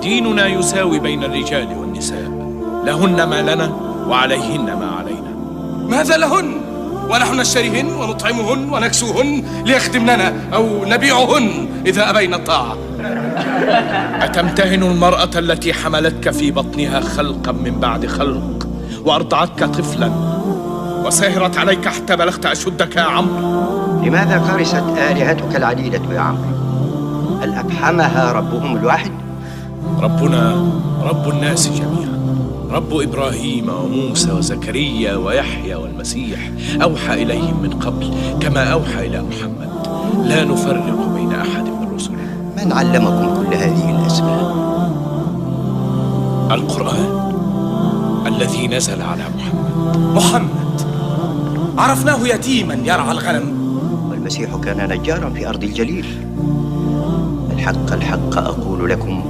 ديننا يساوي بين الرجال والنساء، لهن ما لنا وعليهن ما علينا. ماذا لهن ونحن نشتريهن ونطعمهن ونكسوهن ليخدمننا أو نبيعهن إذا أبين الطاعة؟ أتمتهن المرأة التي حملتك في بطنها خلقا من بعد خلق وأرضعتك طفلا وسهرت عليك حتى بلغت أشدك يا عمرو؟ لماذا قرست آلهتك العديدة يا عمرو؟ هل أفحمها ربهم الواحد؟ ربنا رب الناس جميعا، رب إبراهيم وموسى وزكريا ويحيى والمسيح، أوحى إليهم من قبل كما أوحى إلى محمد، لا نفرق بين أحد من رسله. من علمكم كل هذه الأسماء؟ القرآن الذي نزل على محمد عرفناه يتيما يرعى الغنم، والمسيح كان نجارا في أرض الجليل. الحق الحق أقول لكم،